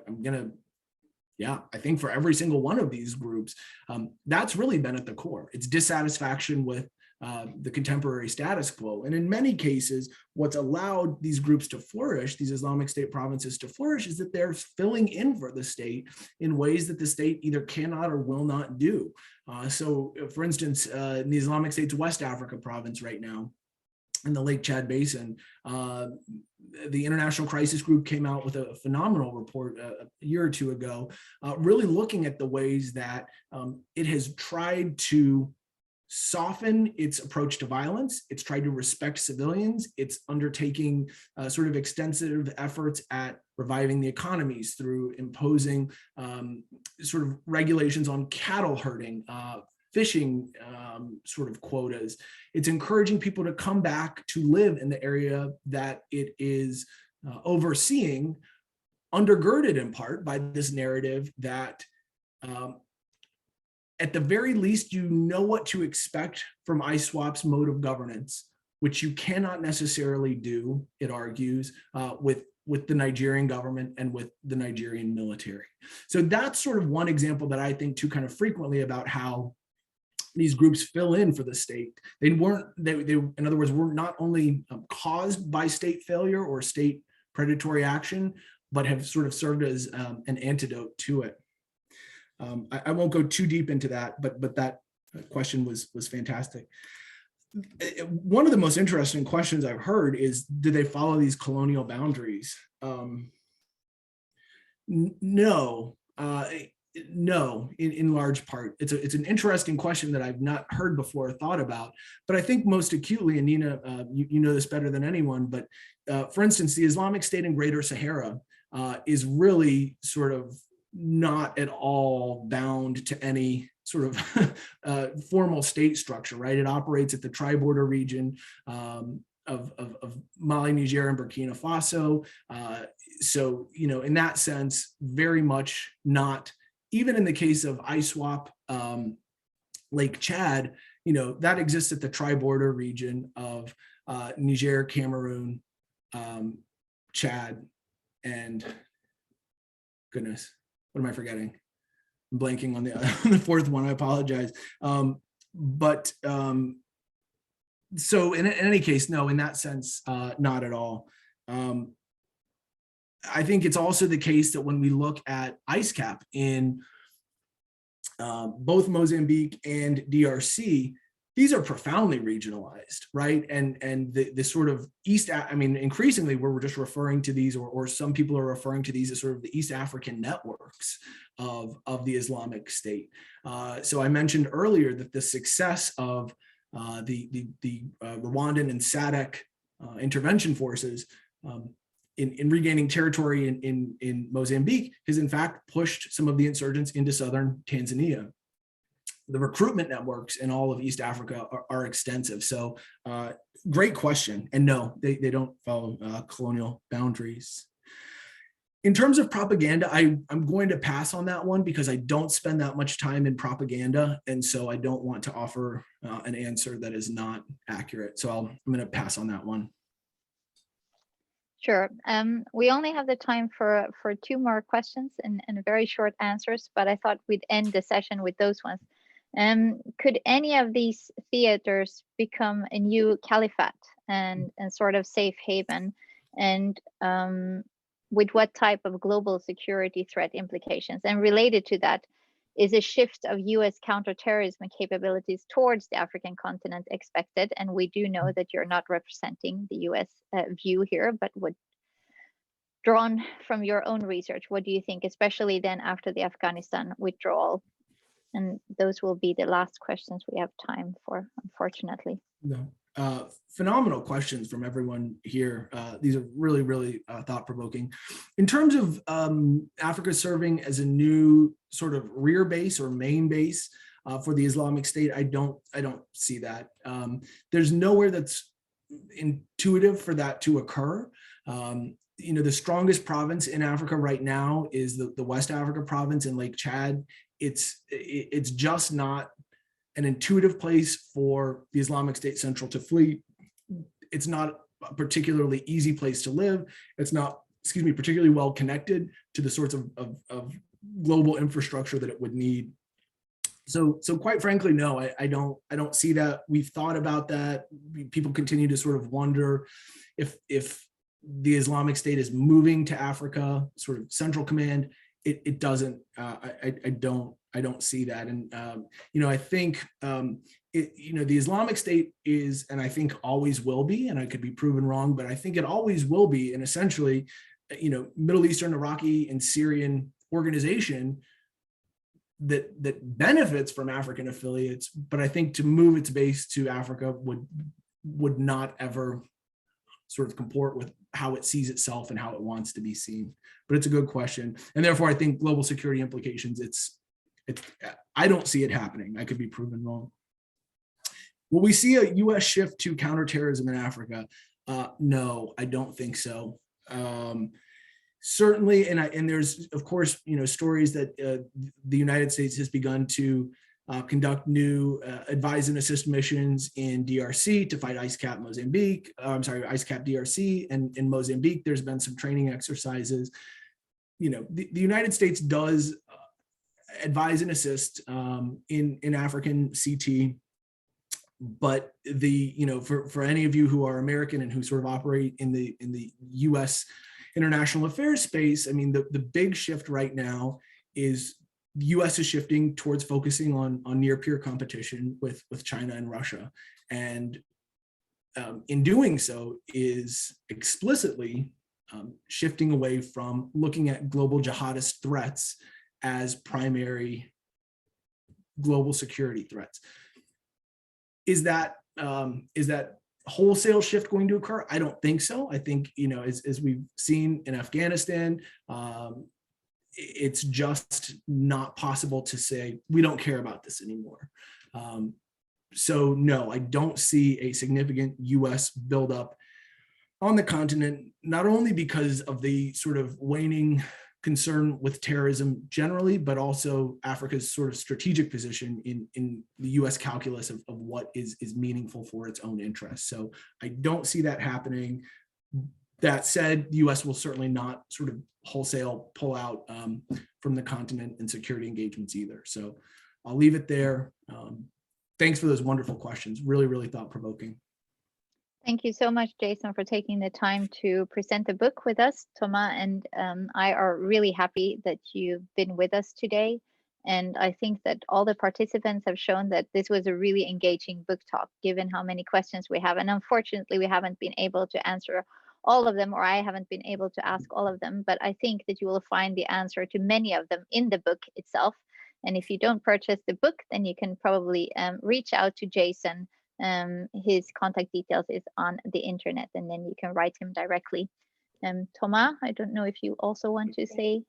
think for every single one of these groups, that's really been at the core. It's dissatisfaction with the contemporary status quo. And in many cases, what's allowed these groups to flourish, these Islamic State provinces to flourish, is that they're filling in for the state in ways that the state either cannot or will not do. So for instance, in the Islamic State's West Africa province right now, in the Lake Chad Basin, the International Crisis Group came out with a phenomenal report a year or two ago, really looking at the ways that it has tried to soften its approach to violence. It's tried to respect civilians. It's undertaking sort of extensive efforts at reviving the economies through imposing sort of regulations on cattle herding, fishing sort of quotas. It's encouraging people to come back to live in the area that it is overseeing, undergirded in part by this narrative that at the very least, you know what to expect from ISWAP's mode of governance, which you cannot necessarily do, it argues, with the Nigerian government and with the Nigerian military. So that's sort of one example that I think too kind of frequently about how these groups fill in for the state. They in other words, were not only caused by state failure or state predatory action, but have sort of served as an antidote to it. I won't go too deep into that, but that question was fantastic. One of the most interesting questions I've heard is, do they follow these colonial boundaries? No, in large part. It's an interesting question that I've not heard before or thought about, but I think most acutely, and Nina, you know this better than anyone, but for instance, the Islamic State in Greater Sahara is really sort of not at all bound to any sort of formal state structure, right? It operates at the tri-border region of Mali, Niger, and Burkina Faso. So, you know, in that sense, very much not, even in the case of ISWAP, Lake Chad, you know, that exists at the tri-border region of Niger, Cameroon, Chad, and goodness, what am I forgetting? I'm blanking on the fourth one, I apologize. So in any case, no, in that sense, not at all. I think it's also the case that when we look at ISCAP in both Mozambique and DRC, these are profoundly regionalized, right? And the sort of increasingly we're just referring to these, or some people are referring to these as sort of the East African networks of the Islamic State. So I mentioned earlier that the success of the Rwandan and SADC intervention forces in regaining territory in Mozambique has in fact pushed some of the insurgents into southern Tanzania. The recruitment networks in all of East Africa are extensive. So great question. And no, they don't follow colonial boundaries. In terms of propaganda, I'm going to pass on that one because I don't spend that much time in propaganda. And so I don't want to offer an answer that is not accurate. So I'm going to pass on that one. Sure. We only have the time for 2 more questions and very short answers, but I thought we'd end the session with those ones. Could any of these theaters become a new caliphate and sort of safe haven? And with what type of global security threat implications? And related to that, is a shift of US counterterrorism capabilities towards the African continent expected? And we do know that you're not representing the US view here, but what, drawn from your own research, what do you think, especially then after the Afghanistan withdrawal? And those will be the last questions we have time for, unfortunately. No. Phenomenal questions from everyone here. These are really, really thought-provoking. In terms of Africa serving as a new sort of rear base or main base for the Islamic State, I don't see that. There's nowhere that's intuitive for that to occur. The strongest province in Africa right now is the West Africa province in Lake Chad. It's just not an intuitive place for the Islamic State Central to flee. It's not a particularly easy place to live. It's not, particularly well connected to the sorts of global infrastructure that it would need. So quite frankly, no, I don't see that. We've thought about that. People continue to sort of wonder if the Islamic State is moving to Africa, sort of central command. It doesn't. I don't see that. And I think the Islamic State is, and I think always will be, and I could be proven wrong, but I think it always will be, an essentially, Middle Eastern, Iraqi, and Syrian organization that benefits from African affiliates. But I think to move its base to Africa would not ever sort of comport with how it sees itself and how it wants to be seen. But it's a good question, and therefore I think global security implications. I don't see it happening. I could be proven wrong. Will we see a U.S. shift to counterterrorism in Africa? No, I don't think so. Certainly, and there's of course stories that the United States has begun to conduct new advise and assist missions in DRC to fight ICCT Mozambique. ICCT DRC and in Mozambique. There's been some training exercises. The United States does advise and assist in African CT, but for any of you who are American and who sort of operate in the U.S. international affairs space, I mean the big shift right now is the U.S. is shifting towards focusing on near peer competition with China and Russia, and in doing so is explicitly shifting away from looking at global jihadist threats as primary global security threats. Is that wholesale shift going to occur? I don't think so. I think, as we've seen in Afghanistan, it's just not possible to say, we don't care about this anymore. So no, I don't see a significant US buildup on the continent, not only because of the sort of waning concern with terrorism generally, but also Africa's sort of strategic position in the US calculus of what is meaningful for its own interests. So I don't see that happening. That said, the US will certainly not sort of wholesale pull out from the continent in security engagements either. So I'll leave it there. Thanks for those wonderful questions. Really, really thought-provoking. Thank you so much, Jason, for taking the time to present the book with us. Thomas and I are really happy that you've been with us today. And I think that all the participants have shown that this was a really engaging book talk, given how many questions we have. And unfortunately, we haven't been able to answer all of them, or I haven't been able to ask all of them. But I think that you will find the answer to many of them in the book itself. And if you don't purchase the book, then you can probably reach out to Jason. His contact details is on the internet, and then you can write him directly. Thomas, I don't know if you also want to say.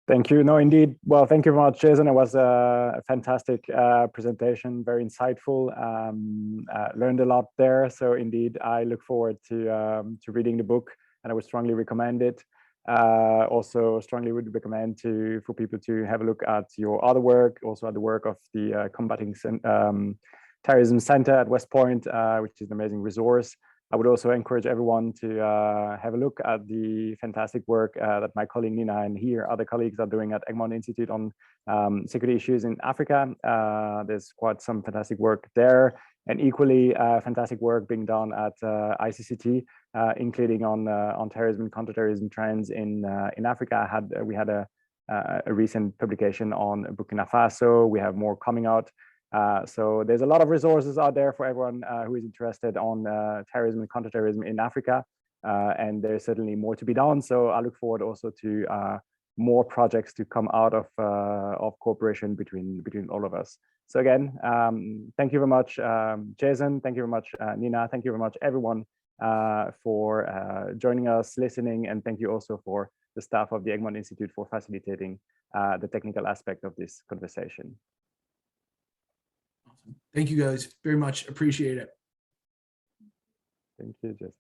Thank you. No, indeed. Well, thank you very much, Jason. It was a fantastic presentation, very insightful. Learned a lot there. So indeed, I look forward to reading the book, and I would strongly recommend it. Also strongly would recommend for people to have a look at your other work, also at the work of the Combating Terrorism Center at West Point, which is an amazing resource. I would also encourage everyone to have a look at the fantastic work that my colleague Nina and here other colleagues are doing at Egmont Institute on security issues in Africa. There's quite some fantastic work there, and equally fantastic work being done at ICCT, including on terrorism and counterterrorism trends in Africa. We had a recent publication on Burkina Faso. We have more coming out. So there's a lot of resources out there for everyone who is interested on terrorism and counterterrorism in Africa, and there's certainly more to be done. So I look forward also to more projects to come out of cooperation between all of us. So again, thank you very much, Jason. Thank you very much, Nina. Thank you very much, everyone, for joining us, listening, and thank you also for the staff of the Egmont Institute for facilitating the technical aspect of this conversation. Awesome. Thank you guys very much. Appreciate it. Thank you, Jason.